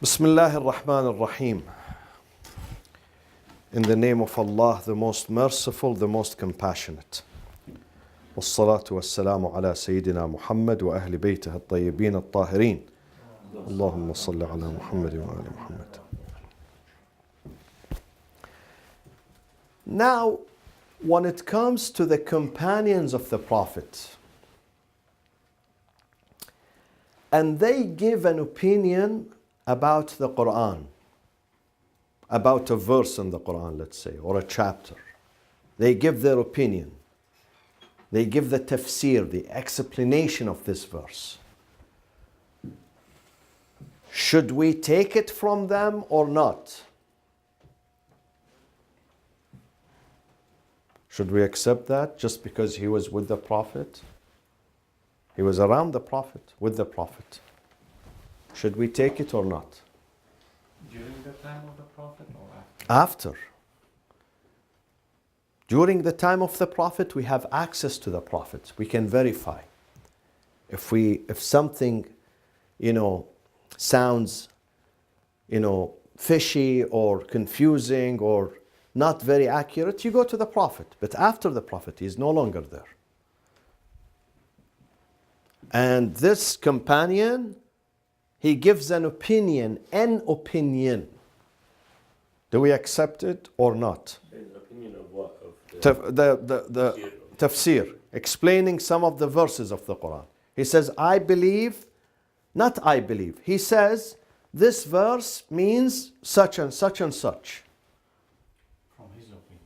Bismillah ar-Rahman ar-Rahim. In the name of Allah, the most merciful, the most compassionate. والصلاة والسلام على سيدنا محمد وأهل بيته الطيبين الطاهرين. اللهم صل على محمد وآل محمد. Now, when it comes to the companions of the Prophet, and they give an opinion about the Quran, about a verse in the Quran, let's say, or a chapter. They give their opinion. They give the tafsir, the explanation of this verse. Should we take it from them or not? Should we accept that just because he was with the Prophet? He was around the Prophet, with the Prophet. Should we take it or not? During the time of the Prophet or after? During the time of the Prophet, we have access to the Prophet. We can verify. If something, sounds, fishy or confusing or not very accurate, you go to the Prophet. But after the Prophet, he is no longer there. And this companion, he gives an opinion. Do we accept it or not? An opinion of what? Of The tafsir, explaining some of the verses of the Quran. He says, I believe, not I believe. He says, this verse means such and such and such. from his opinion?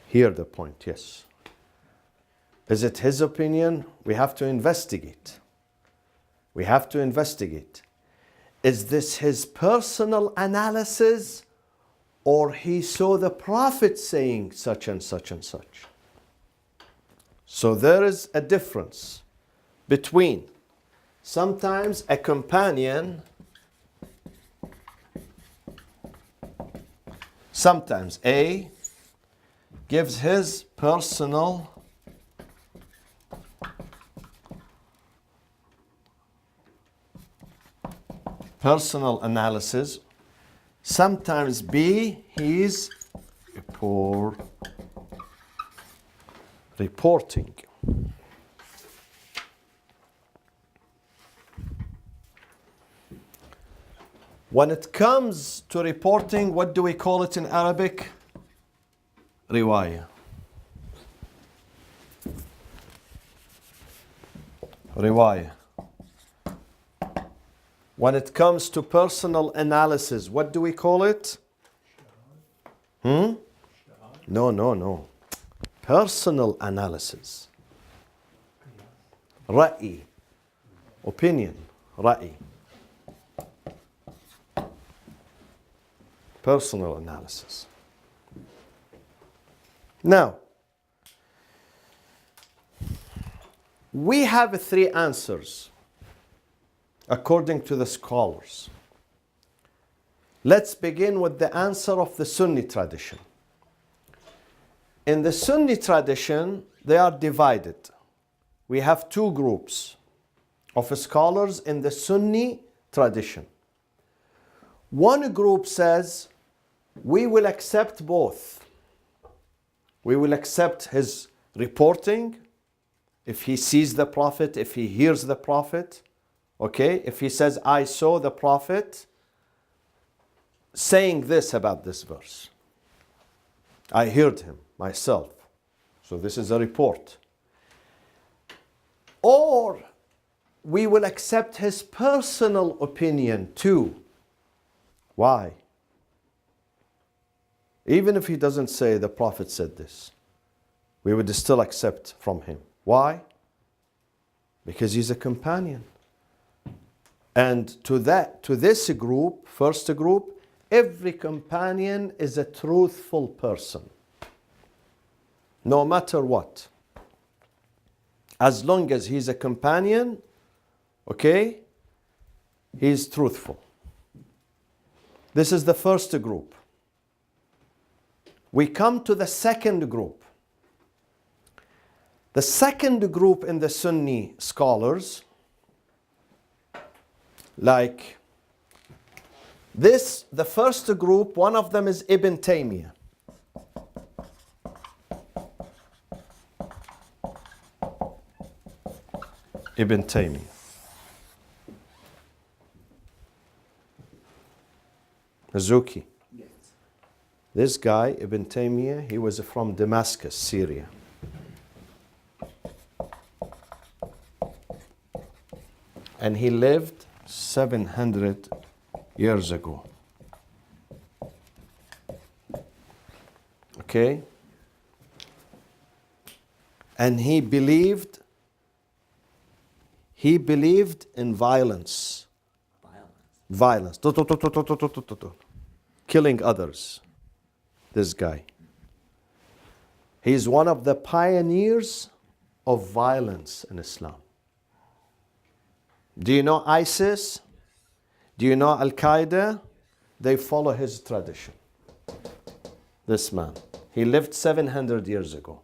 Hear the point, yes. Is it his opinion? We have to investigate. We have to investigate. Is this his personal analysis, or he saw the Prophet saying such and such and such? So there is a difference between sometimes a companion, sometimes A gives his personal analysis. Sometimes B, he's reporting. When it comes to reporting, what do we call it in Arabic? Riwayah. Riwayah. When it comes to personal analysis, what do we call it? No. Personal analysis. Ra'i. Opinion. Ra'i. Personal analysis. Now, we have three answers according to the scholars. Let's begin with the answer of the Sunni tradition. In the Sunni tradition, they are divided. We have two groups of scholars in the Sunni tradition. One group says, we will accept both. We will accept his reporting, if he sees the Prophet, if he hears the Prophet. Okay, if he says, I saw the Prophet saying this about this verse. I heard him myself. So this is a report. Or we will accept his personal opinion too. Why? Even if he doesn't say the Prophet said this, we would still accept from him. Why? Because he's a companion. And to this group, first group, every companion is a truthful person. No matter what. As long as he's a companion, okay, he's truthful. This is the first group. We come to the second group. The second group in the Sunni scholars, like The first group, one of them is Ibn Taymiyyah. Ibn Taymiyyah. Hazuki. Yes. This guy, Ibn Taymiyyah, he was from Damascus, Syria. And he lived 700 years ago. Okay? And he believed in violence. Violence. Killing others. This guy. He's one of the pioneers of violence in Islam. Do you know ISIS? Do you know Al-Qaeda? They follow his tradition. This man. He lived 700 years ago.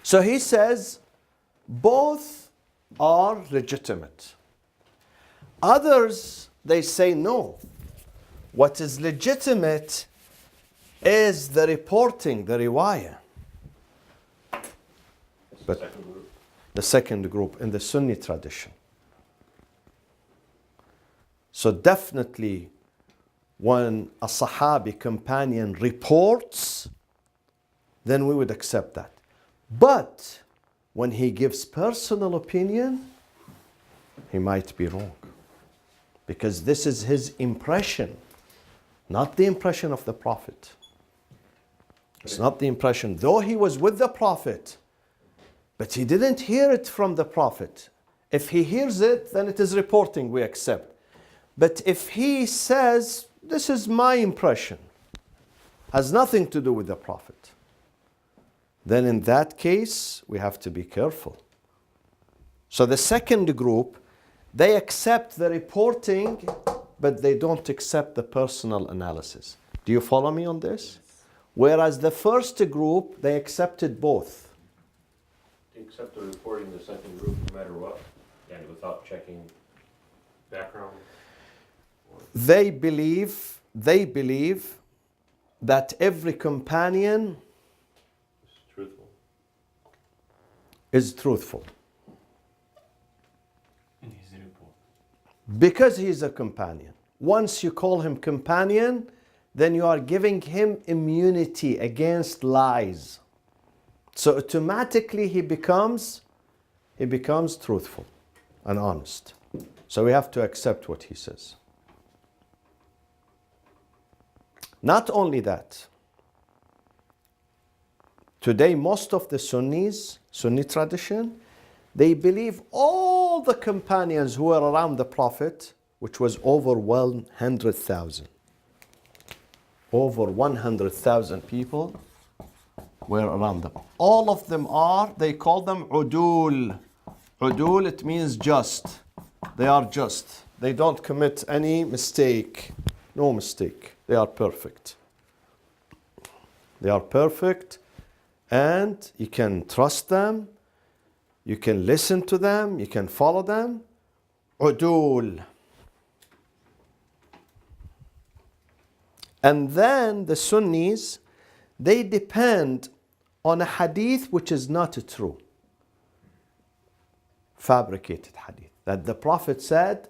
So he says, both are legitimate. Others, they say no. What is legitimate is the reporting, the riwayah. But the second group in the Sunni tradition. So definitely when a Sahabi companion reports, then we would accept that. But when he gives personal opinion, he might be wrong. Because this is his impression, not the impression of the Prophet. It's not the impression, though he was with the Prophet, but he didn't hear it from the Prophet. If he hears it, then it is reporting, we accept. But if he says, this is my impression, has nothing to do with the Prophet, then in that case, we have to be careful. So the second group, they accept the reporting, but they don't accept the personal analysis. Do you follow me on this? Whereas the first group, they accepted both. They accept the reporting the second group no matter what, and without checking background. They believe that every companion It's truthful. is truthful. In his report. Because he is a companion. Once you call him companion, then you are giving him immunity against lies. So automatically he becomes truthful and honest. So we have to accept what he says. Not only that, today most of the Sunnis, Sunni tradition, they believe all the companions who were around the Prophet, which was over 100,000. Over 100,000 people were around them. All of them are, they call them udul. Udul, it means just. They are just. They don't commit any mistake. No mistake. They are perfect. They are perfect, and you can trust them. You can listen to them. You can follow them. Udul. And then the Sunnis, they depend on a hadith which is not true. Fabricated hadith. That the Prophet said,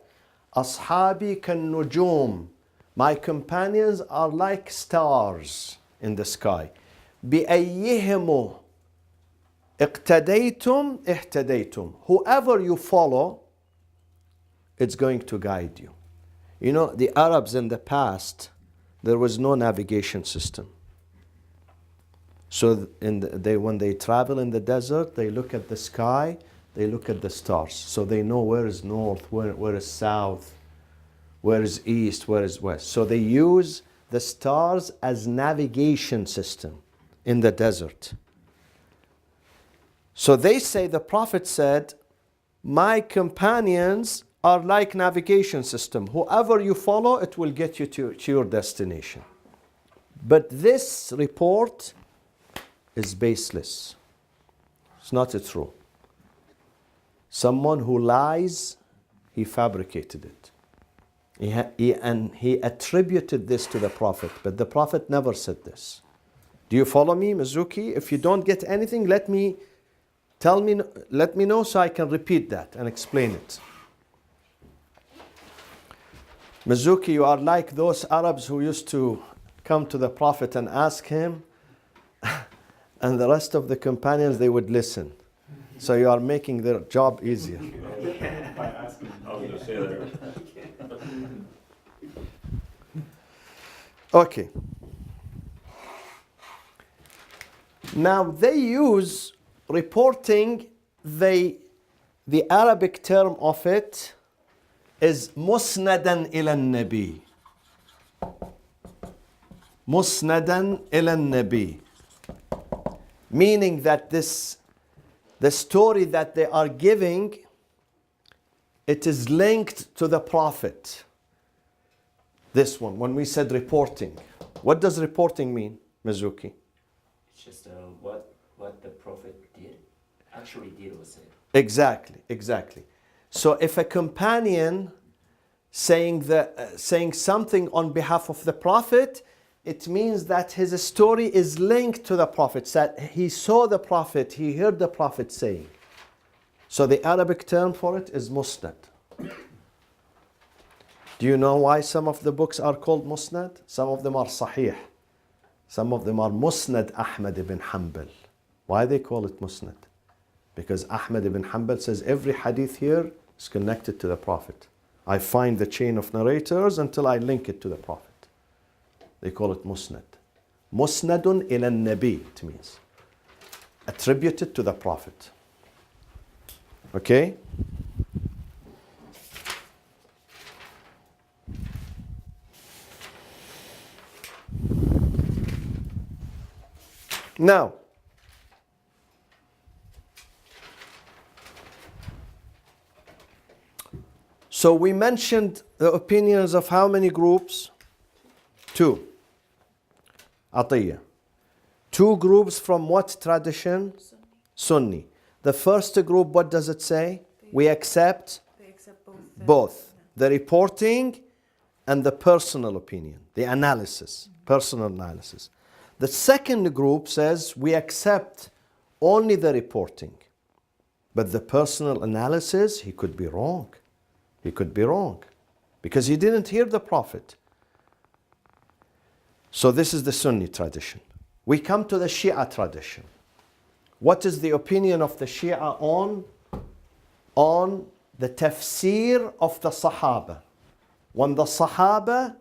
Ashabi kan nujum. My companions are like stars in the sky. بِأَيِّهِمُ اقتديتم اهتديتم. Whoever you follow, it's going to guide you. You know, the Arabs in the past, there was no navigation system. So when they travel in the desert, they look at the sky, they look at the stars. So they know where is north, where is south, where is east, where is west. So they use the stars as navigation system in the desert. So they say, the Prophet said, my companions are like navigation system. Whoever you follow, it will get you to your destination. But this report is baseless. It's not true. Someone who lies he fabricated it. He attributed this to the Prophet, but the Prophet never said this. Do you follow me, Mizuki? If you don't get anything, let me know so I can repeat that and explain it. Mizuki, you are like those Arabs who used to come to the Prophet and ask him, and the rest of the companions, they would listen. So you are making their job easier. By asking. I was gonna say that. Okay. Now they use reporting, the Arabic term of it is musnadan ila nabi. Musnadan ila nabi. Meaning that the story that they are giving, it is linked to the Prophet. This one, when we said reporting. What does reporting mean, Mizuki? It's just what the Prophet actually did was it. Exactly. So if a companion saying something on behalf of the Prophet, it means that his story is linked to the Prophet. That he saw the Prophet, he heard the Prophet saying. So the Arabic term for it is musnad. Do you know why some of the books are called musnad? Some of them are sahih. Some of them are musnad Ahmad ibn Hanbal. Why they call it musnad? Because Ahmad ibn Hanbal says every hadith here is connected to the Prophet. I find the chain of narrators until I link it to the Prophet. They call it musnad. Musnadun ila nabi, it means. Attributed to the Prophet. Okay? Now, so we mentioned the opinions of how many groups? 2. Atiyah. 2 groups from what tradition? Sunni. The first group, what does it say? We accept They accept both. The reporting and the personal opinion, the analysis, personal analysis. The second group says we accept only the reporting. But the personal analysis, he could be wrong. He could be wrong. Because he didn't hear the Prophet. So this is the Sunni tradition. We come to the Shia tradition. What is the opinion of the Shia on the tafsir of the Sahaba? When the Sahaba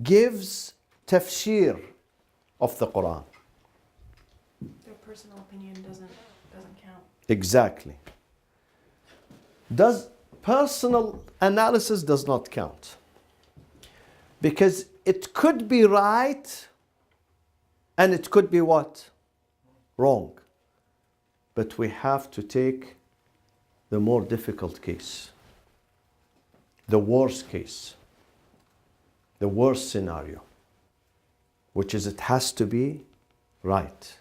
gives tafsir of the Quran. Their personal opinion doesn't count. Exactly. Personal analysis does not count. Because it could be right and it could be what? Wrong. But we have to take the more difficult case. The worst case. The worst scenario. Which is it has to be right.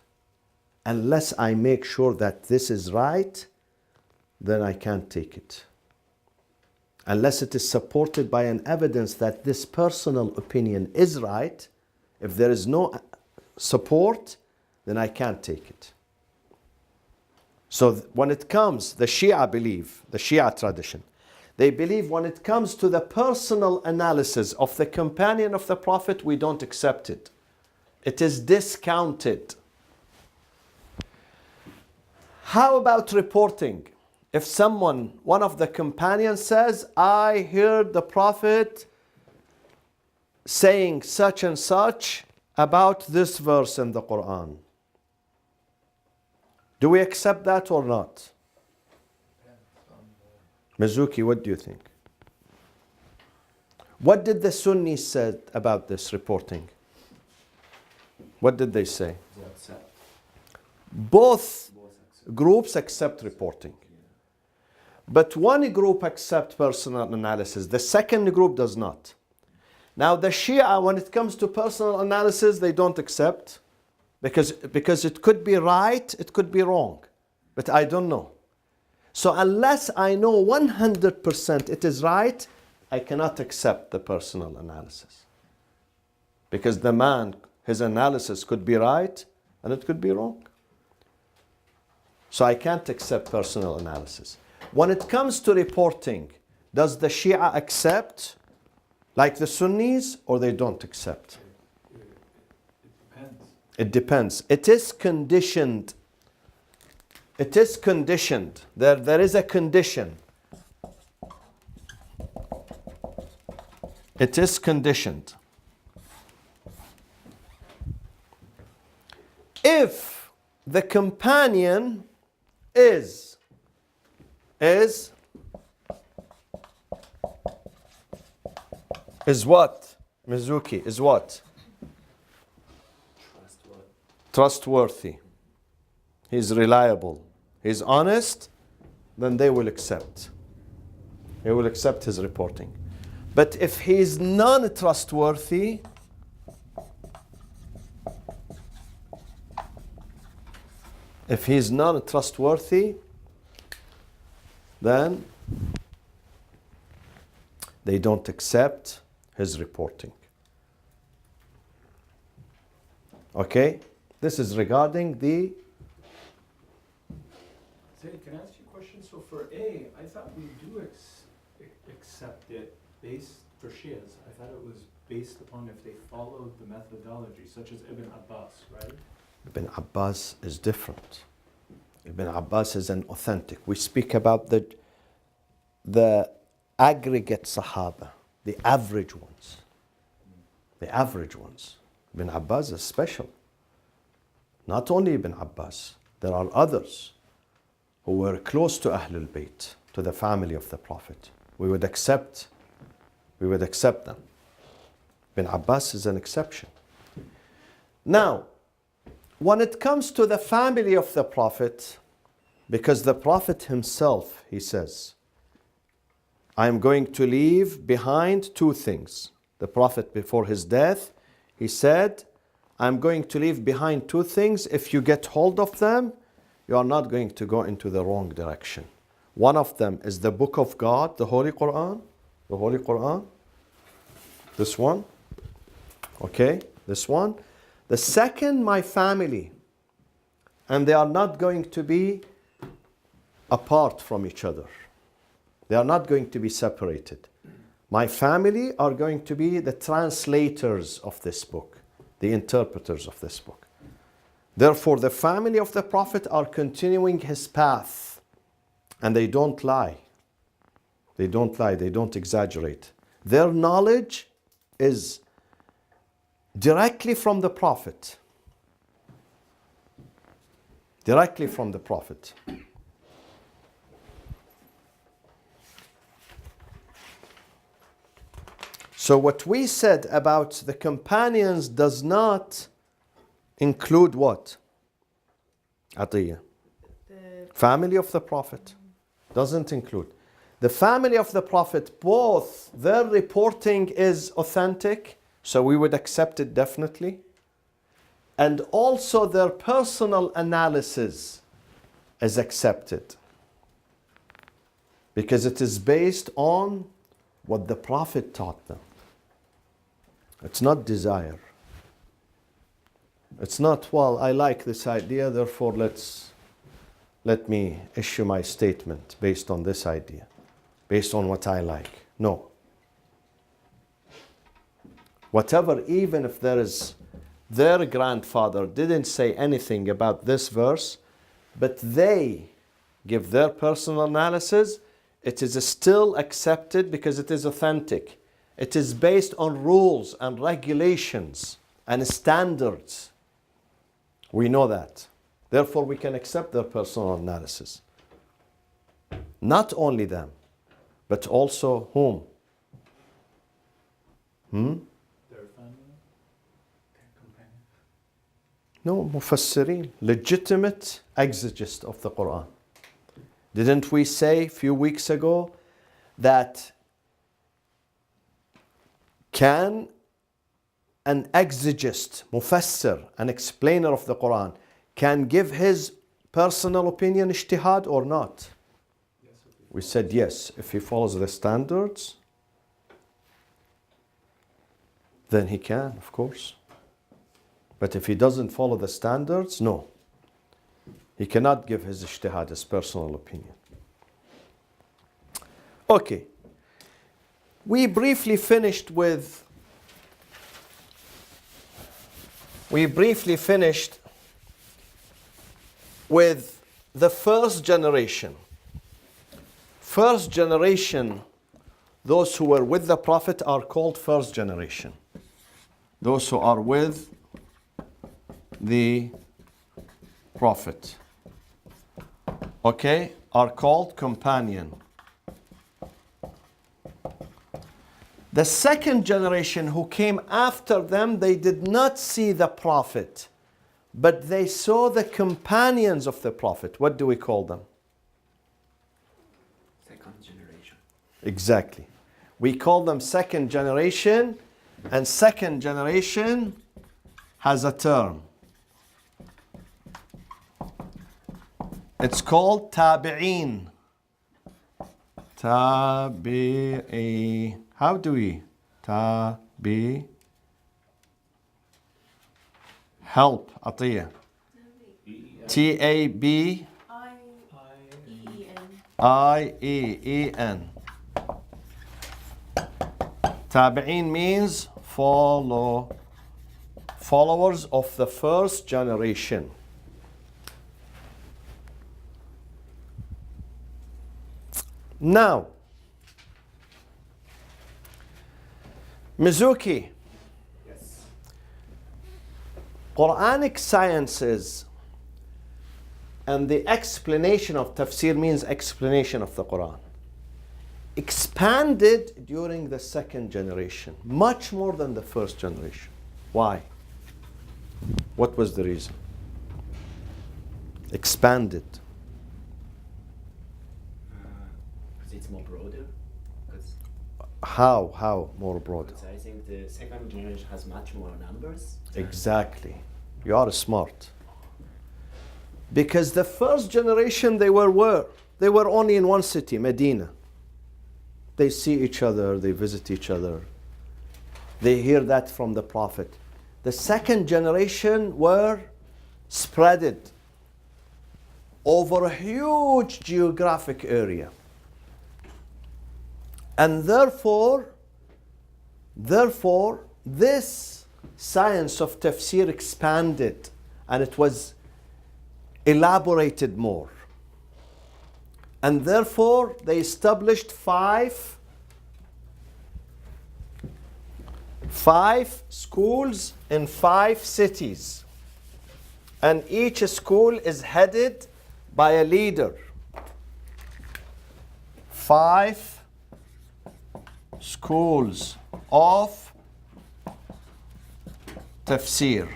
Unless I make sure that this is right, then I can't take it. Unless it is supported by an evidence that this personal opinion is right, if there is no support, then I can't take it. So when it comes, the Shia believe, the Shia tradition, they believe when it comes to the personal analysis of the companion of the Prophet, we don't accept it. It is discounted. How about reporting? If one of the companions says, I heard the Prophet saying such and such about this verse in the Quran. Do we accept that or not? Mizuki, what do you think? What did the Sunnis say about this reporting? What did they say? Both groups accept reporting. But one group accepts personal analysis. The second group does not. Now the Shia, when it comes to personal analysis, they don't accept. Because it could be right, it could be wrong. But I don't know. So unless I know 100% it is right, I cannot accept the personal analysis. Because the man, his analysis could be right and it could be wrong. So I can't accept personal analysis. When it comes to reporting, does the Shia accept like the Sunnis or they don't accept? It depends. It depends. It is conditioned. It is conditioned. There is a condition. It is conditioned. If the companion is what? Mizuki, is what? Trustworthy. He's reliable. He's honest, then they will accept. They will accept his reporting. But if he's non-trustworthy, then they don't accept his reporting. Okay? This is regarding the... Zaid, can I ask you a question? So for A, I thought we do accept it based, for Shias, I thought it was based upon if they followed the methodology, such as Ibn Abbas, right? Ibn Abbas is different. Ibn Abbas is an authentic. We speak about the aggregate Sahaba, the average ones. The average ones. Ibn Abbas is special. Not only Ibn Abbas, there are others who were close to Ahlul Bayt, to the family of the Prophet. We would accept them. Ibn Abbas is an exception. Now, when it comes to the family of the Prophet, because the Prophet himself, he says, I am going to leave behind two things. The Prophet before his death, he said, I'm going to leave behind two things. If you get hold of them, you are not going to go into the wrong direction. One of them is the Book of God, the Holy Quran. The Holy Quran. This one. Okay, this one. The second, my family. And they are not going to be apart from each other. They are not going to be separated. My family are going to be the translators of this book, the interpreters of this book. Therefore, the family of the Prophet are continuing his path. And they don't lie. They don't lie, they don't exaggerate. Their knowledge is directly from the Prophet. Directly from the Prophet. So what we said about the companions does not include what? Atiyah. The Family of the Prophet. Doesn't include. The family of the Prophet, both their reporting is authentic, so we would accept it definitely. And also their personal analysis is accepted. Because it is based on what the Prophet taught them. It's not desire. It's not, well, I like this idea, therefore let me issue my statement based on this idea, based on what I like. No. Whatever, even if there is, their grandfather didn't say anything about this verse, but they give their personal analysis, it is still accepted because it is authentic. It is based on rules and regulations and standards. We know that. Therefore, we can accept their personal analysis. Not only them, but also whom? Their family? Their companion? No, mufassirin, legitimate exegetes of the Quran. Didn't we say a few weeks ago that can an exegete, mufassir, an explainer of the Quran, can give his personal opinion ijtihad or not? We said yes, if he follows the standards, then he can, of course. But if he doesn't follow the standards, no. He cannot give his ijtihad, his personal opinion. Okay. We briefly finished with the first generation. First generation, those who were with the Prophet are called first generation. Those who are with the Prophet, okay, are called companion. The second generation who came after them, they did not see the Prophet, but they saw the companions of the Prophet. What do we call them? Second generation. Exactly. We call them second generation, and second generation has a term. It's called tabi'een. Tabi'i. How do we? Tabi. Help, Atiyah. T-A-B. I-E-E-N. Tabi'een means followers of the first generation. Now, Mizuki, Yes. Qur'anic sciences and the explanation of tafsir means explanation of the Quran expanded during the second generation, much more than the first generation. Why? What was the reason? Expanded. Because it's more broader. Because How more broad? I think the second generation has much more numbers. Exactly. You are smart. Because the first generation, they were only in one city, Medina. They see each other, they visit each other. They hear that from the Prophet. The second generation were spreaded over a huge geographic area. And therefore, this science of tafsir expanded and it was elaborated more. And therefore, they established five schools in 5 cities. And each school is headed by a leader. 5 schools of tafsir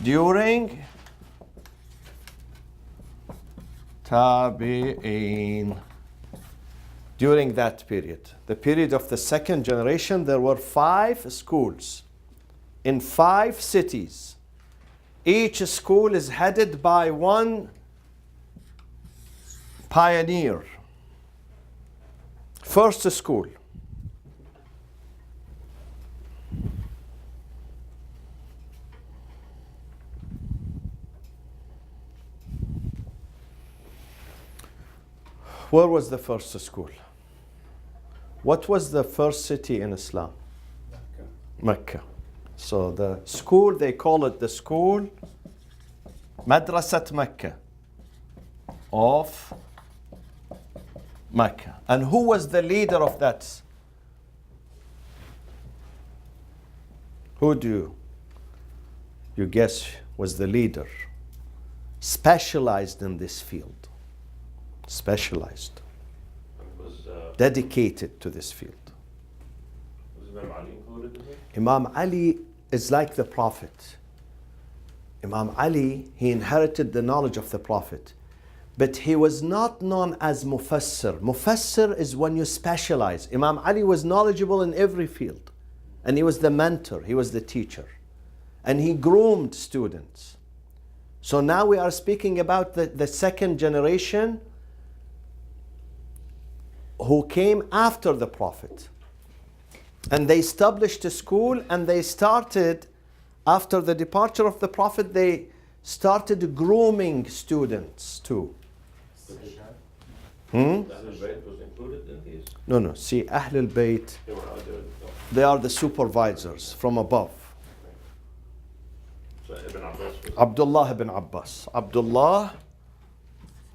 during tabi'een. During that period, the period of the second generation, there were 5 schools in 5 cities. Each school is headed by one pioneer. First school. Where was the first school? What was the first city in Islam? Mecca. So the school, they call it the school Madrasat Mecca of Mecca. And who was the leader of that? Who do you guess was the leader? Specialized in this field. Specialized. Dedicated to this field. Was Imam Ali included in it? Imam Ali is like the Prophet. Imam Ali, he inherited the knowledge of the Prophet. But he was not known as Mufassir. Mufassir is when you specialize. Imam Ali was knowledgeable in every field. And he was the mentor, he was the teacher. And he groomed students. So now we are speaking about the second generation. who came after the Prophet. And they established a school, and they started, after the departure of the Prophet, they started grooming students too. Ahlul Bayt was included in these? No. See, Ahlul Bayt, They were other, they are the supervisors from above. so Ibn Abbas was. Abdullah ibn Abbas. Abdullah,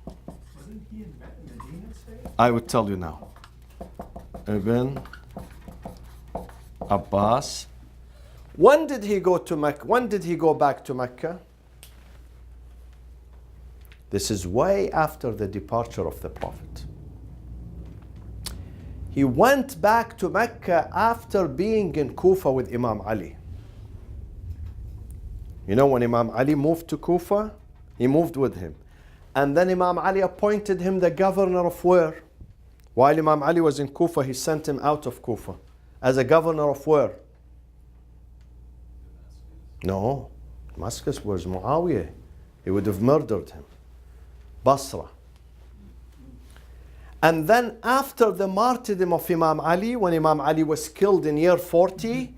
Wasn't he in Medina, say? I will tell you now. Ibn Abbas. When did he go to Mecca? When did he go back to Mecca? This is way after the departure of the Prophet. He went back to Mecca after being in Kufa with Imam Ali. You know, when Imam Ali moved to Kufa, he moved with him. And then Imam Ali appointed him the governor of where? While Imam Ali was in Kufa, he sent him out of Kufa. As a governor of where? No, Damascus was Muawiyah. He would have murdered him. Basra. And then after the martyrdom of Imam Ali, when Imam Ali was killed in year 40,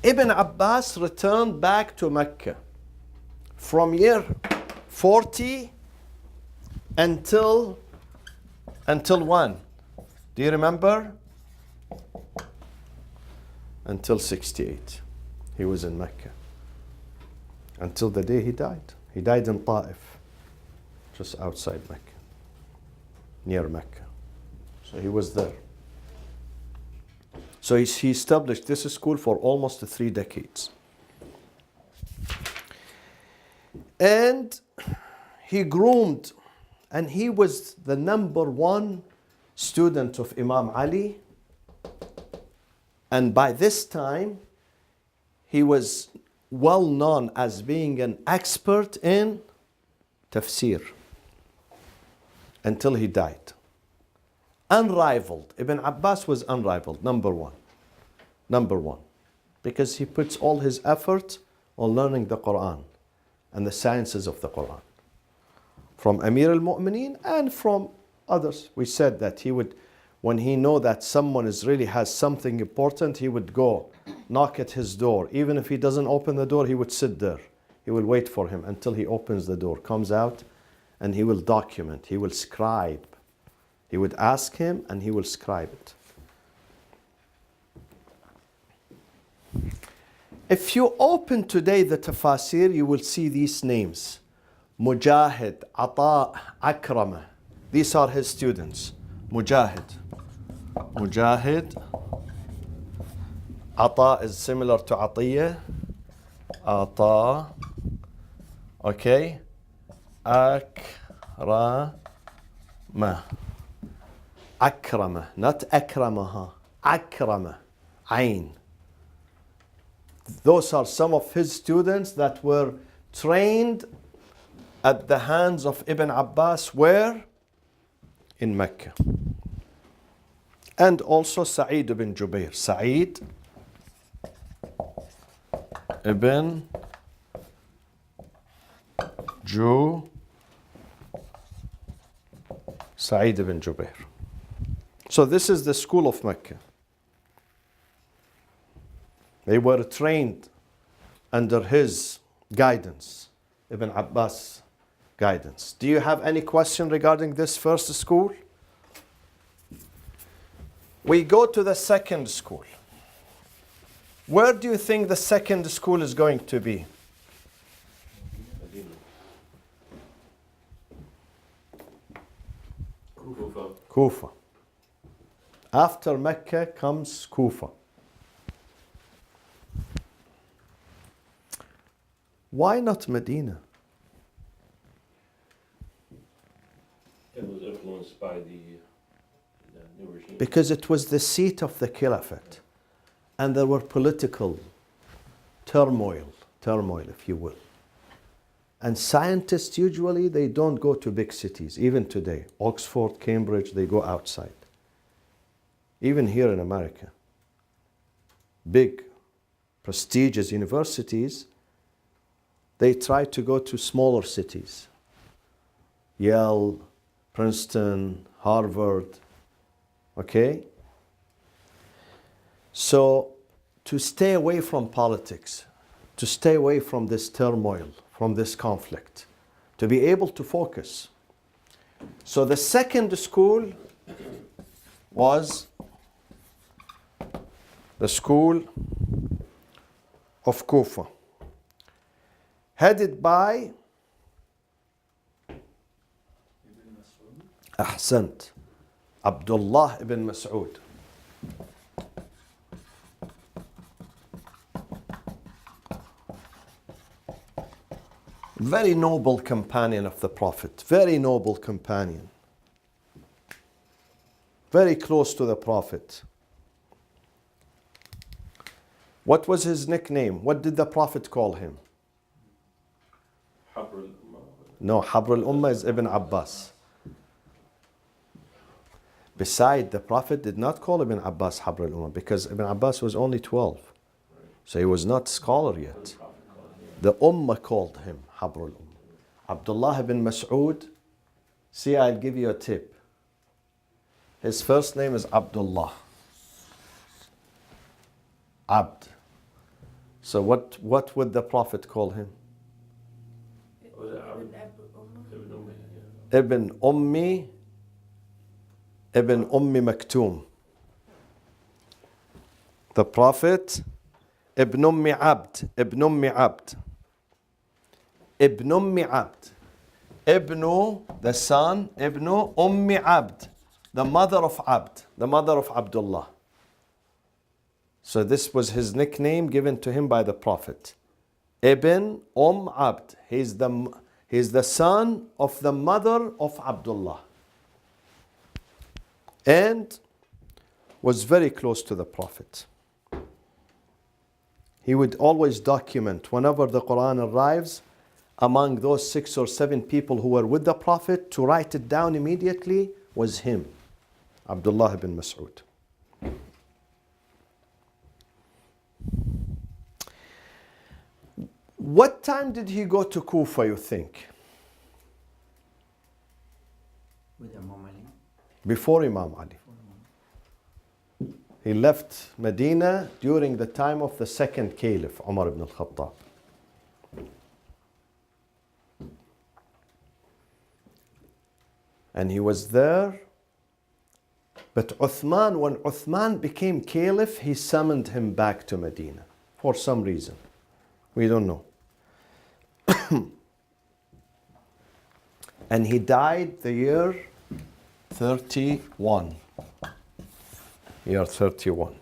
Ibn Abbas returned back to Mecca from year 40 until when? Do you remember? Until 68. He was in Mecca. Until the day he died. He died in Ta'if, just outside Mecca, near Mecca. So he was there. So he established this school for almost 3 decades. And he groomed, and he was the #1 student of Imam Ali. And by this time, he was well known as being an expert in tafsir until he died. Unrivaled. Ibn Abbas was unrivaled, #1. #1. Because he puts all his effort on learning the Quran and the sciences of the Quran. From Amir al-Mu'mineen and from others. We said that he would, when he know that someone really has something important, he would go knock at his door. Even if he doesn't open the door, he would sit there. He will wait for him until he opens the door, comes out, and he will document, he will scribe. He would ask him and he will scribe it. If you open today the tafasir, you will see these names. Mujahid, Ata, Akrama. These are his students. Mujahid. Ata is similar to Atiyah. Ata. Okay. Akrama. Akrama. Not akramaha. Akrama. Ain. Those are some of his students that were trained at the hands of Ibn Abbas. Where? In Mecca. And also Sa'id ibn Jubair. Sa'id ibn Sa'id ibn Jubair. So this is the school of Mecca. They were trained under his guidance, Ibn Abbas' guidance. Do you have any question regarding this first school? We go to the second school. Where do you think the second school is going to be? Medina. Kufa. Kufa. After Mecca comes Kufa. Why not Medina? It was influenced by the new regime. Because it was the seat of the Caliphate. And there were political turmoil, if you will. And scientists usually, they don't go to big cities, even today. Oxford, Cambridge, they go outside. Even here in America. Big, prestigious universities, they try to go to smaller cities. Yale, Princeton, Harvard. Okay? So, to stay away from politics, to stay away from this turmoil, from this conflict, to be able to focus. So the second school was the school of Kufa, headed by Ahsant, Abdullah ibn Mas'ud. Very noble companion of the Prophet, very noble companion. Very close to the Prophet. What was his nickname? What did the Prophet call him? Habr al-Ummah. No, Habr al-Ummah is Ibn Abbas. Beside, the Prophet did not call Ibn Abbas Habr al-Ummah because Ibn Abbas was only 12. So he was not scholar yet. The Ummah called him Habr al-Ummah. Abdullah ibn Mas'ud, see, I'll give you a tip. His first name is Abdullah. Abd. So what would the Prophet call him? Was it Abd? Ibn Abu Ummah. Ibn Ummi Maktoum. The Prophet, Ibn Ummi Abd. Ibn Ummi Abd. Ibn Ummi Abd. Ibn, the son, Ibn Ummi Abd. The mother of Abd. The mother of Abdullah. So this was his nickname given to him by the Prophet. Ibn Abd. He's the son of the mother of Abdullah. And was very close to the Prophet. He would always document whenever the Quran arrives among those 6 or 7 people who were with the Prophet, to write it down immediately was him, Abdullah ibn Mas'ud. What time did he go to Kufa, you think? With Imam Ali. Before Imam Ali. He left Medina during the time of the second caliph, Umar ibn al-Khattab. And he was there. But Uthman, when Uthman became caliph, he summoned him back to Medina for some reason. We don't know. And he died the year 31. Year 31.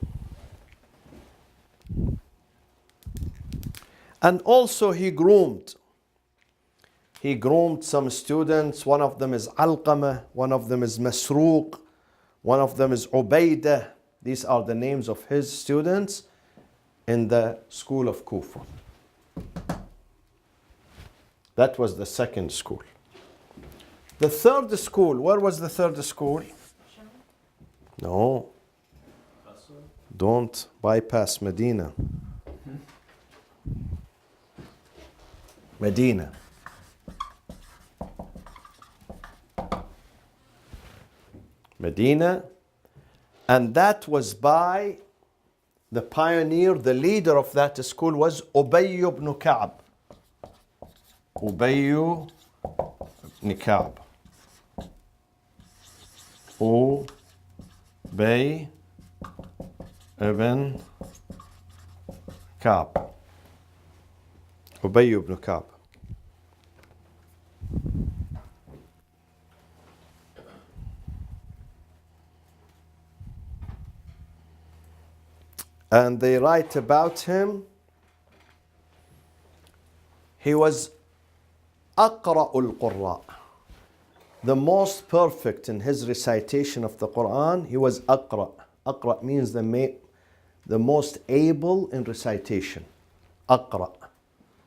And also he groomed some students. One of them is Alqamah, one of them is Masruq, one of them is Ubaidah. These are the names of his students in the school of Kufa. That was the second school. The third school, where was the third school? No. Don't bypass Medina. Medina. Medina. And that was by the pioneer, the leader of that school was Ubay ibn Ka'b. Ubay ibn Ka'b. Ubay ibn Ka'b. Ubay ibn Ka'b. And they write about him. He was Aqra'ul Qurra. The most perfect in his recitation of the Quran. He was Aqra. Aqra means the most able in recitation. Aqra.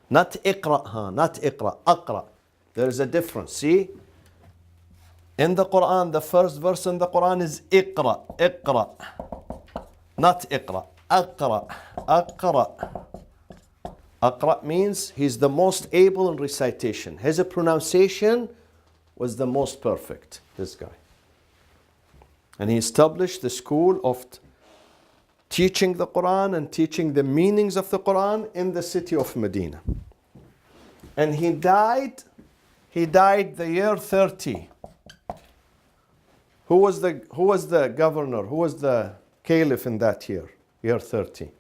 Not Iqra, not Iqra. Aqra. There is a difference. See? In the Quran, the first verse in the Quran is Iqra. Iqra. Not Iqra. Aqra. Aqra. Aqra means he's the most able in recitation. His pronunciation was the most perfect, this guy. And he established the school of teaching the Quran and teaching the meanings of the Quran in the city of Medina. And he died the year 30. Who was the governor? Who was the caliph in that year? Year 30.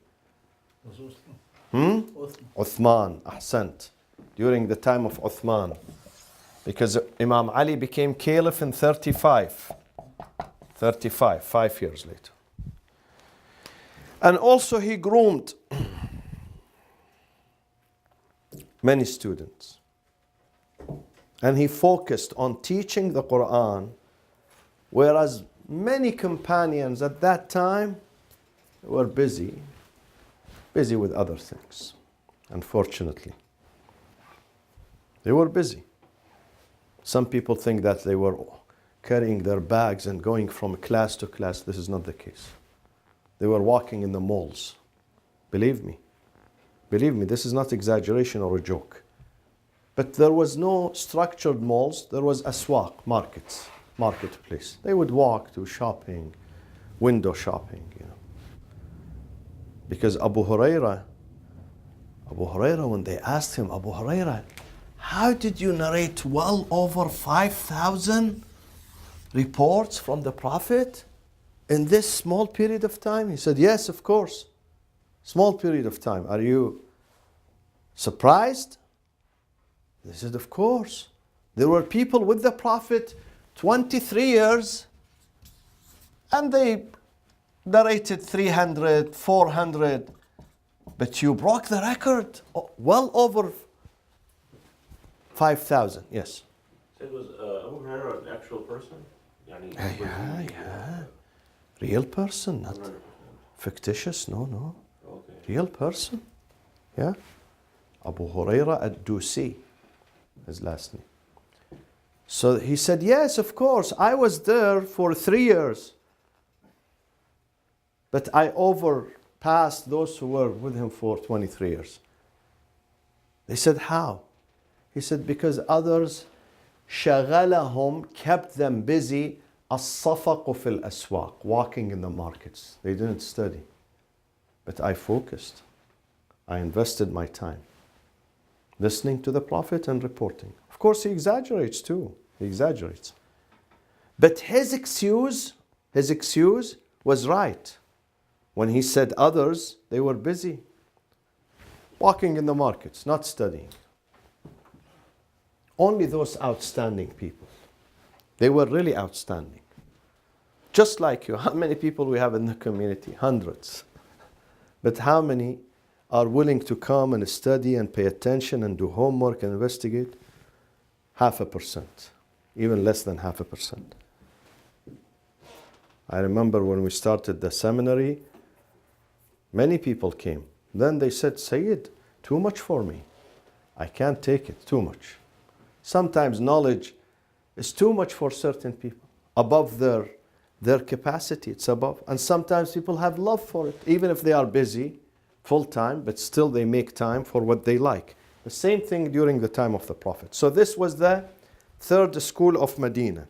Uthman, ahsant. During the time of Uthman. Because Imam Ali became caliph in 35. 35, 5 years later. And also he groomed many students. And he focused on teaching the Quran, whereas many companions at that time were busy with other things, unfortunately. They were busy. Some people think that they were carrying their bags and going from class to class. This is not the case. They were walking in the malls. Believe me, this is not exaggeration or a joke. But there was no structured malls. There was aswaq, marketplace. They would walk to shopping, window shopping, Because Abu Huraira, when they asked him, Abu Huraira, how did you narrate well over 5,000 reports from the Prophet in this small period of time? He said, yes, of course. Small period of time. Are you surprised? They said, of course. There were people with the Prophet 23 years and they narrated 300, 400. But you broke the record well over 5,000. Yes. So was Abu Hurairah an actual person? Yeah. Real person, not 100%. fictitious. No. Okay. Real person. Yeah. Abu Hurairah ad-Dusi, his last name. So he said, yes, of course, I was there for 3 years. But I overpassed those who were with him for 23 years. They said, how? He said, because others, شغلهم, kept them busy, الصفق في الأسواق, walking in the markets. They didn't study. But I focused. I invested my time listening to the Prophet and reporting. Of course, he exaggerates too. He exaggerates. But his excuse was right. When he said others, they were busy walking in the markets, not studying. Only those outstanding people. They were really outstanding. Just like you. How many people we have in the community? Hundreds. But how many are willing to come and study and pay attention and do homework and investigate? 0.5%. Even less than 0.5%. I remember when we started the seminary, many people came. Then they said, Sayyid, too much for me. I can't take it, too much. Sometimes knowledge is too much for certain people. Above their capacity, it's above. And sometimes people have love for it, even if they are busy, full time, but still they make time for what they like. The same thing during the time of the Prophet. So this was the third school of Medina.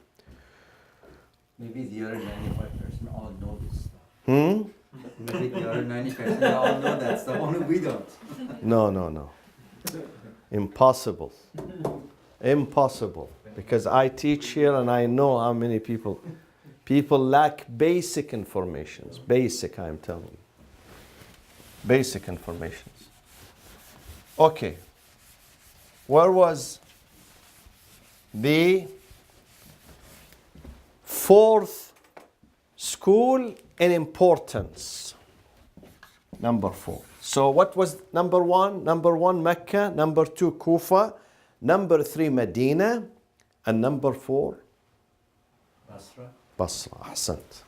Maybe the other 95% all know this. Hmm? Maybe the other 90% all know that stuff, only we don't. No. Impossible. Impossible. Because I teach here and I know how many people lack basic informations. Basic, I'm telling you. Basic informations. Okay. Where was the fourth school in importance? Number 4. So what was number 1? Number 1, Mecca. Number 2, Kufa. Number 3, Medina. And number 4? Basra. Ahsant.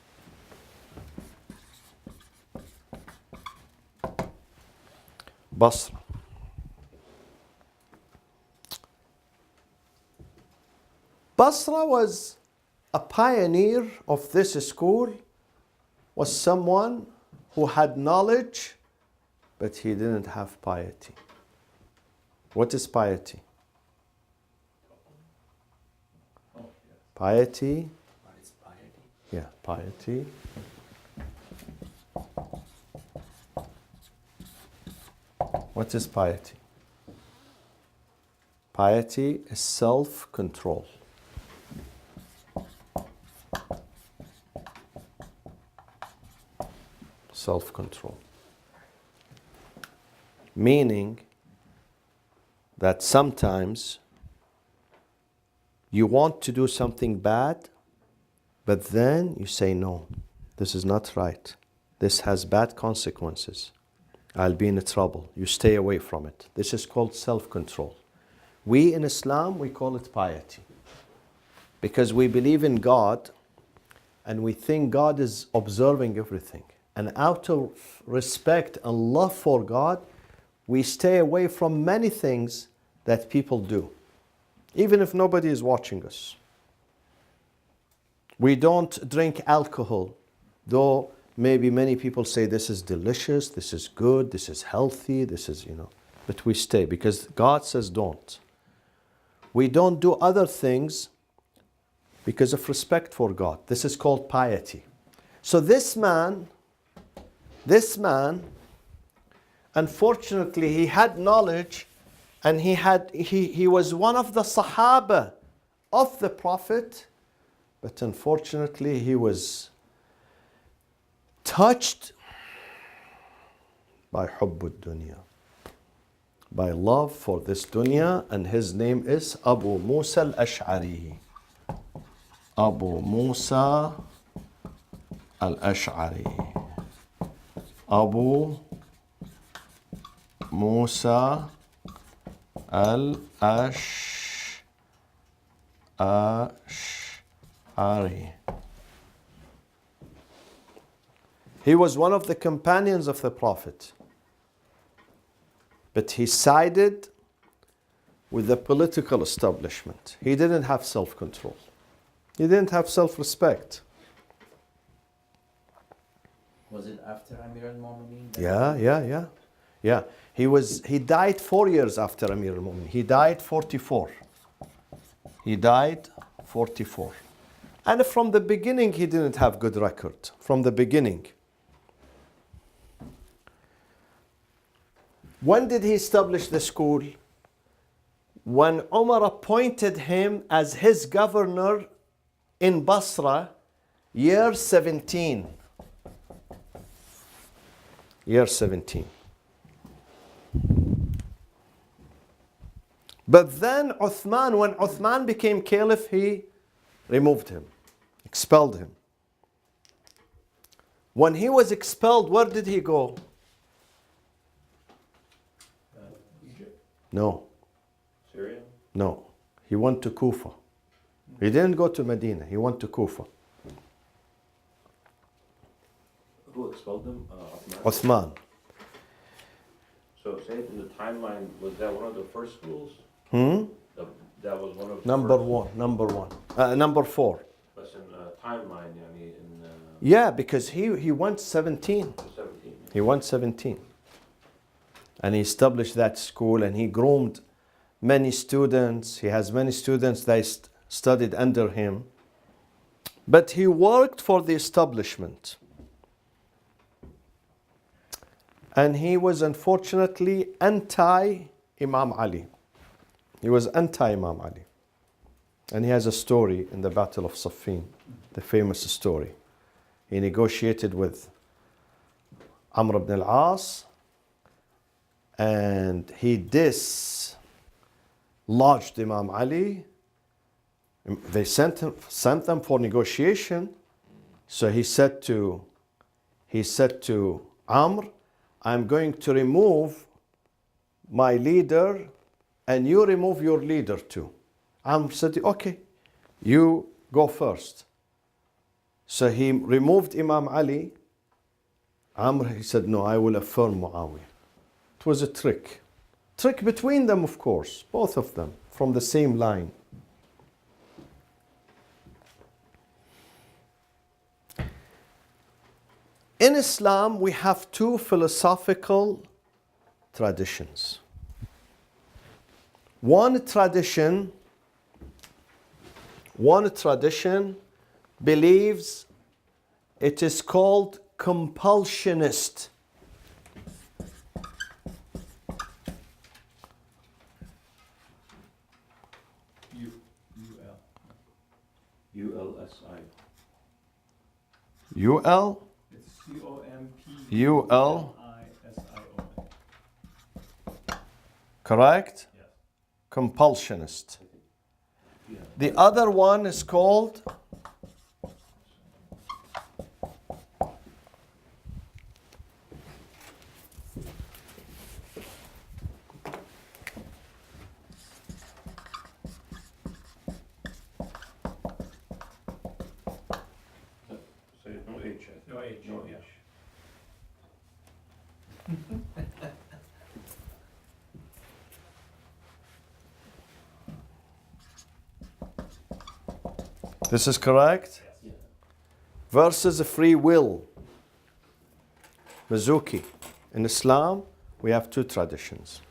Basra. Basra was a pioneer of this school, was someone who had knowledge, but he didn't have piety. What is piety? Piety. What is piety? Yeah, piety. What is piety? Piety is self-control. Self-control. Meaning that sometimes you want to do something bad, but then you say, no, this is not right. This has bad consequences. I'll be in trouble. You stay away from it. This is called self-control. We in Islam, we call it piety. Because we believe in God and we think God is observing everything. And out of respect and love for God, we stay away from many things that people do, even if nobody is watching us. We don't drink alcohol, though maybe many people say this is delicious, this is good, this is healthy, this is, but we stay because God says don't. We don't do other things because of respect for God. This is called piety. So this man, unfortunately, he had knowledge and he was one of the Sahaba of the Prophet, but unfortunately he was touched by hubb dunya, by love for this dunya, and his name is Abu Musa al-Ash'ari. Abu Musa al-Ash'ari. Abu Musa al-Ash'ari. He was one of the companions of the Prophet, but he sided with the political establishment. He didn't have self-control. He didn't have self-respect. Was it after Amir al-Mu'mineen? Yeah. He died 4 years after Amir al-Mu'mineen. He died 44. And from the beginning, he didn't have good record. From the beginning. When did he establish the school? When Umar appointed him as his governor in Basra, year 17. Year 17. But then Uthman, when Uthman became caliph, he removed him, expelled him. When he was expelled, where did he go? Egypt? No. Syria? No. He went to Kufa. He didn't go to Medina. He went to Kufa. Who expelled them? Uthman? Uthman. So say in the timeline, was that one of the first schools? That was one of the Number first. one. Number 4. But in timeline, in Yeah, because he went 17. 17. He went 17. And he established that school and he groomed many students. He has many students that studied under him. But he worked for the establishment. And he was unfortunately anti-Imam Ali. He was anti-Imam Ali. And he has a story in the Battle of Siffin, the famous story. He negotiated with Amr ibn al-As and he dislodged Imam Ali. They sent them for negotiation. So he said to Amr, I'm going to remove my leader and you remove your leader too. Amr said, okay, you go first. So he removed Imam Ali. Amr, he said, no, I will affirm Muawiyah. It was a trick. Trick between them, of course, both of them, from the same line. In Islam, we have 2 philosophical traditions. One tradition One tradition believes it is called compulsionist. ULSI. UL? It's COMP. UL. LISION. Correct? Yes. Compulsionist. Yeah. The other one is called So no H, I think. No H, No yeah. H. this is correct? Yeah. Versus free will. Mizuki. In Islam, we have two traditions.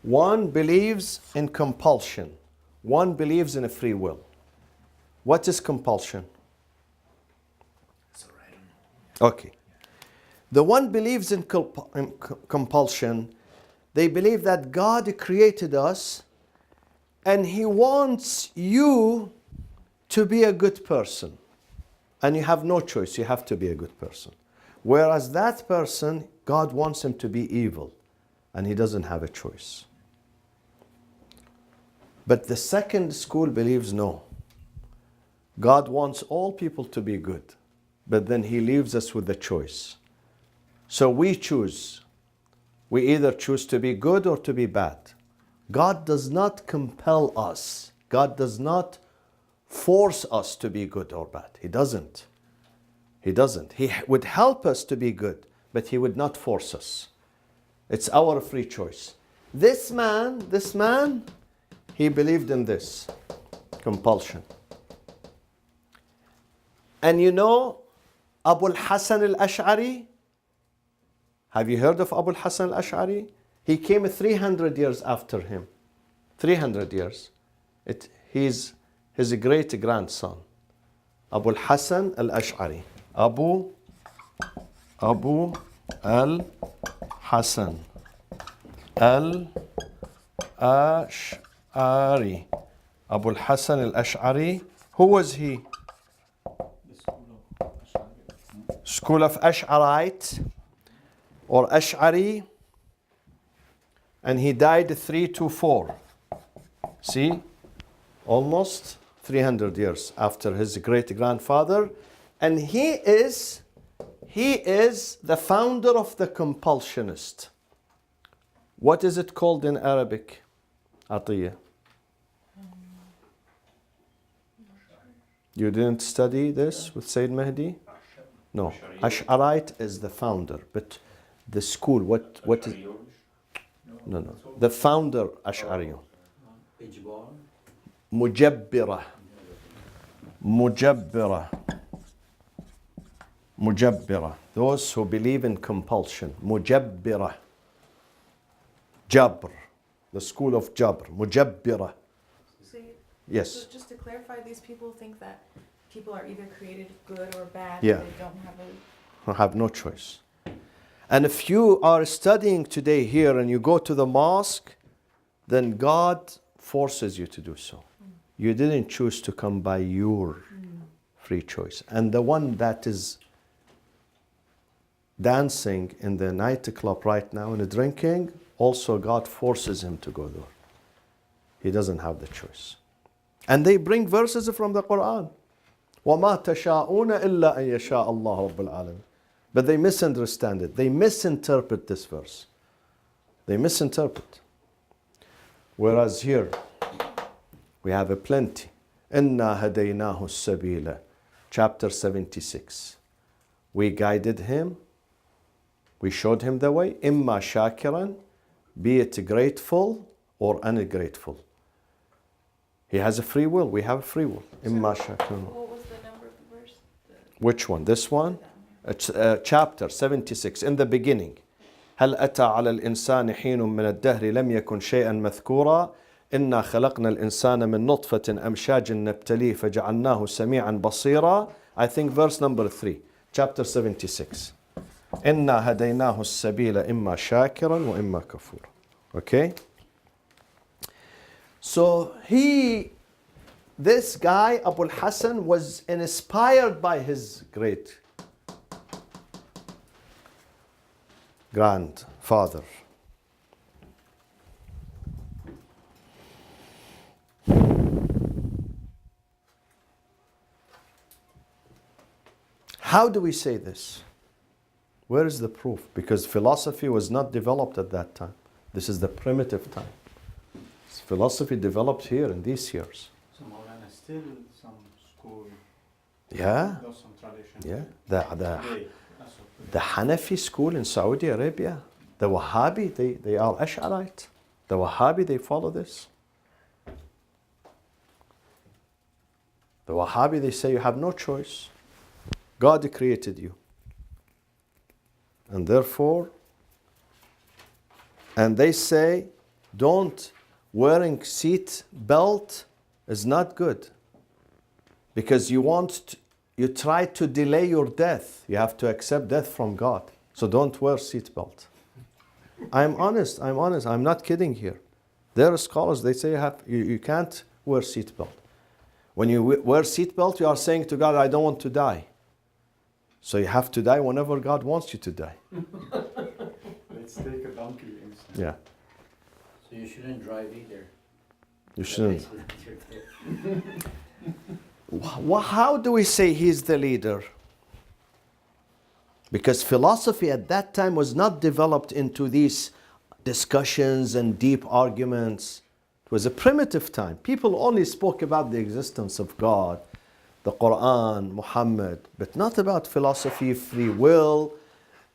One believes in compulsion. One believes in a free will. What is compulsion? Okay. The one believes in compulsion. They believe that God created us and He wants you to be a good person. And you have no choice, you have to be a good person. Whereas that person, God wants him to be evil and he doesn't have a choice. But the second school believes no. God wants all people to be good, but then He leaves us with a choice. So we choose. We either choose to be good or to be bad. God does not compel us. God does not force us to be good or bad. He doesn't. He doesn't. He would help us to be good, but He would not force us. It's our free choice. This man, he believed in this compulsion. And you know Abu al-Hasan al-Ash'ari? Have you heard of Abu al-Hasan al-Ash'ari? He came 300 years after him. 300 years. He's his great-grandson. Abu al-Hasan al-Ash'ari. Abu al-Hasan al-Ash'ari. Abu al-Hasan al-Ash'ari. Who was he? School of Ash'arite or Ash'ari, and he died 324. See, almost 300 years after his great-grandfather, and he is the founder of the compulsionist. What is it called in Arabic? Atiyah. You didn't study this with Sayyid Mahdi? No, Ash'arite is the founder, but the school, what is? No. The founder, Ash'ariyun. Ijbar. Mujabbira. Those who believe in compulsion. Mujabbira. Jabr. The school of Jabr. Mujabbira. So Yes. So just to clarify, these people think that people are either created good or bad. Yeah. They don't have a. I have no choice. And if you are studying today here and you go to the mosque, then God forces you to do so. You didn't choose to come by your free choice. And the one that is dancing in the nightclub right now and drinking, also God forces him to go there. He doesn't have the choice. And they bring verses from the Quran. وَمَا تَشَاءُونَ إِلَّا أَن يَشَاءَ اللَّهُ رَبُّ الْعَالَمِينَ. But they misunderstand it. They misinterpret this verse. They misinterpret. Whereas here, we have a plenty. إِنَّا هَدَيْنَاهُ السَّبِيلَ. Chapter 76. We guided him. We showed him the way. إِمَّا شَاكِرًا. Be it grateful or ungrateful. He has a free will. We have a free will. إِمَّا شَاكِرًا. What was the number of the verse? Which one? This one? Chapter 76, in the beginning. هل أتى على الإنسان حين من الدهر لم يكن شيئا مذكورا إنا خلقنا الإنسان من نطفة أمشاج نبتليه فجعلناه سميعا بصيرا. I think verse number 3, chapter 76. إنا هديناه السبيل إما شاكرا وإما كفورا. Okay? So this guy, Abu al-Hasan, was inspired by his great grandfather. How do we say this? Where is the proof? Because philosophy was not developed at that time. This is the primitive time. Philosophy developed here in these years. So Maulana, still some school, Yeah, there's some tradition. yeah. Today, The Hanafi school in Saudi Arabia, the Wahhabi, they are Ash'arite. The Wahhabi, they follow this. The Wahhabi, they say you have no choice. God created you. And therefore, and they say, don't wearing seat belt is not good. Because you try to delay your death. You have to accept death from God. So don't wear seat belt. I'm honest. I'm not kidding here. There are scholars, they say you can't wear seat belt. When you wear seat belt, you are saying to God, I don't want to die. So you have to die whenever God wants you to die. Let's take a donkey instead. Yeah, So you shouldn't drive either. you shouldn't. How do we say he's the leader? Because philosophy at that time was not developed into these discussions and deep arguments. It was a primitive time. People only spoke about the existence of God, the Quran, Muhammad, but not about philosophy, free will,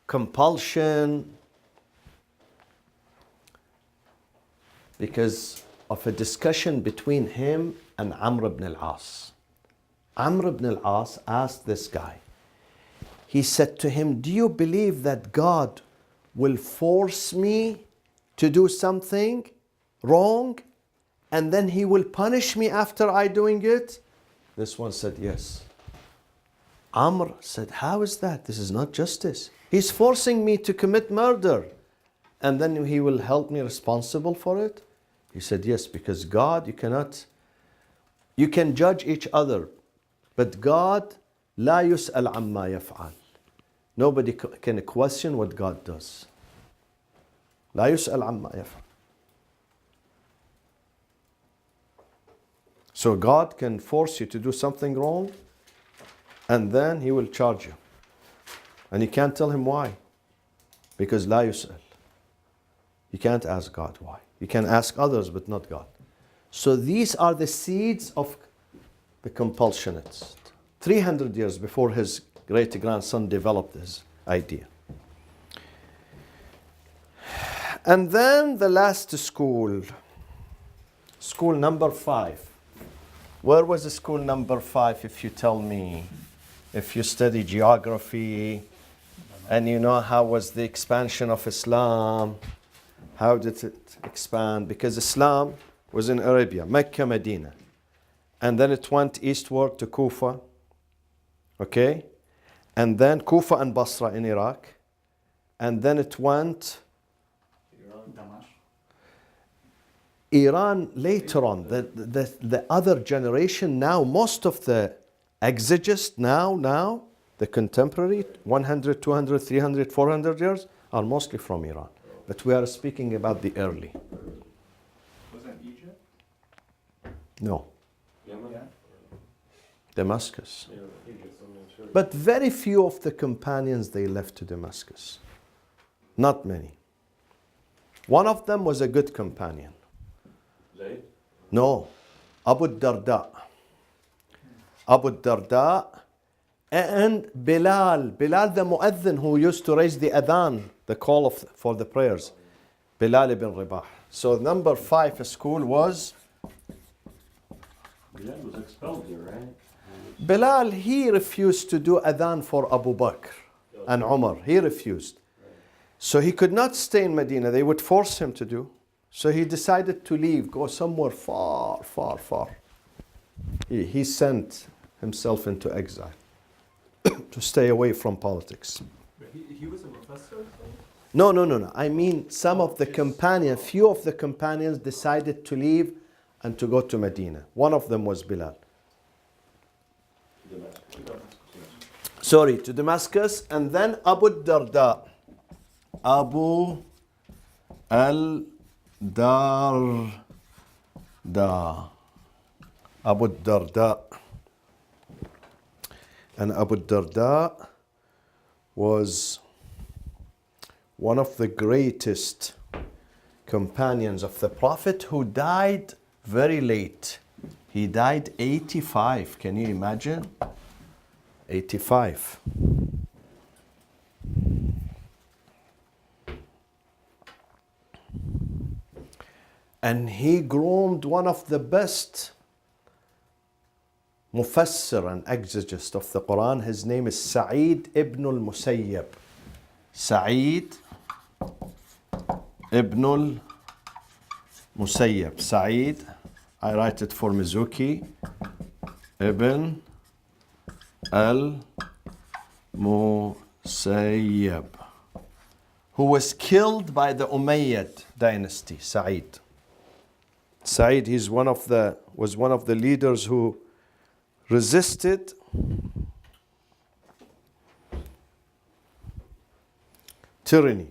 compulsion. Because of a discussion between him and Amr ibn al-As. Amr ibn al-As asked this guy, he said to him, do you believe that God will force me to do something wrong and then he will punish me after I doing it? This one said yes. Amr said, how is that? This is not justice. He's forcing me to commit murder and then he will hold me responsible for it? He said, yes, because God, you can judge each other, but God, لا يسأل عما يفعل. Nobody can question what God does. لا يسأل عما يفعل. So God can force you to do something wrong, and then He will charge you. And you can't tell Him why. Because لا يسأل. You can't ask God why. You can ask others, but not God. So these are the seeds of the compulsionists. 300 years before his great-grandson developed his idea. And then the last school number 5. Where was the school number 5, if you tell me? If you study geography, and you know how was the expansion of Islam, how did it expand? Because Islam was in Arabia, Mecca, Medina. And then it went eastward to Kufa, okay? And then Kufa and Basra in Iraq. And then it went Iran later on. The other generation now, most of the exegetes now, the contemporary, 100, 200, 300, 400 years, are mostly from Iran. But we are speaking about the early. Was that Egypt? No, Yemen? Yeah. Damascus. Yeah, Egypt, I'm not sure. But very few of the companions, they left to Damascus. Not many. One of them was a good companion. Zayd? No, Abu Darda. Abu Darda and Bilal the mu'adhin who used to raise the adhan, the call for the prayers. Bilal ibn Rabah. So number 5 school was Bilal was expelled here, right? Bilal. He refused to do adhan for Abu Bakr and Umar. He refused. So he could not stay in Medina. They would force him to do. So he decided to leave, go somewhere far, far, far. He sent himself into exile to stay away from politics. But he was a professor? No. I mean, some of the companions, few of the companions decided to leave and to go to Medina. One of them was Bilal. Sorry, to Damascus. And then Abu Darda. Abu al-Darda. Abu Darda. And Abu Darda was one of the greatest companions of the Prophet who died very late. He died 85. Can you imagine? 85. And he groomed one of the best mufassir and exegist of the Quran. His name is Sa'id ibn al-Musayyab. Sa'id ibn al-Musayyab. Sa'id, I write it for Mizuki, ibn al-Musayyab, who was killed by the Umayyad dynasty. Sa'id, was one of the leaders who resisted tyranny.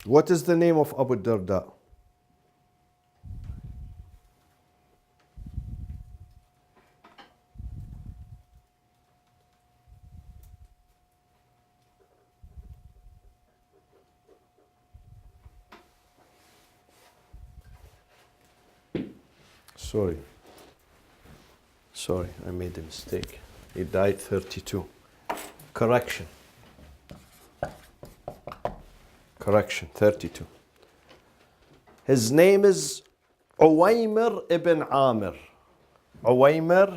What is the name of Abu Darda? Sorry, I made a mistake. He died 32. Correction, 32. His name is Uwaymir ibn Amir. Uwaymir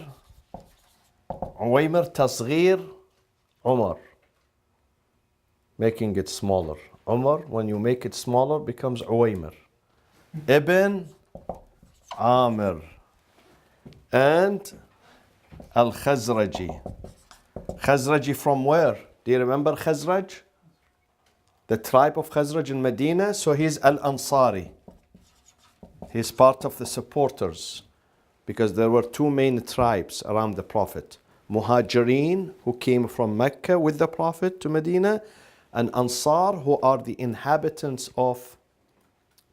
Tasghir Umar. Making it smaller. Umar, when you make it smaller, becomes Uwaymir. Ibn Amir. And Al-Khazraji. Khazraji from where? Do you remember Khazraj? The tribe of Khazraj in Medina. So he's Al-Ansari. He's part of the supporters, because there were two main tribes around the Prophet. Muhajirin, who came from Mecca with the Prophet to Medina, and Ansar, who are the inhabitants of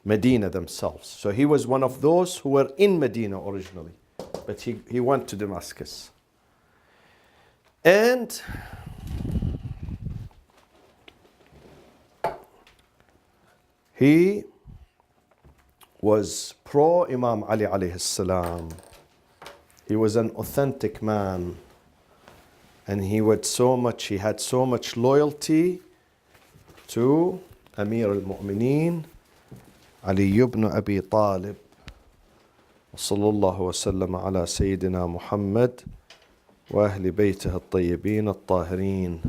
Medina themselves. So he was one of those who were in Medina originally, but he went to Damascus. And he was pro Imam Ali alayhi salam. He was an authentic man, and he had so much loyalty to Amir al-Mu'mineen Ali ibn Abi Talib. وصلى الله وسلم على سيدنا محمد وأهل بيته الطيبين الطاهرين.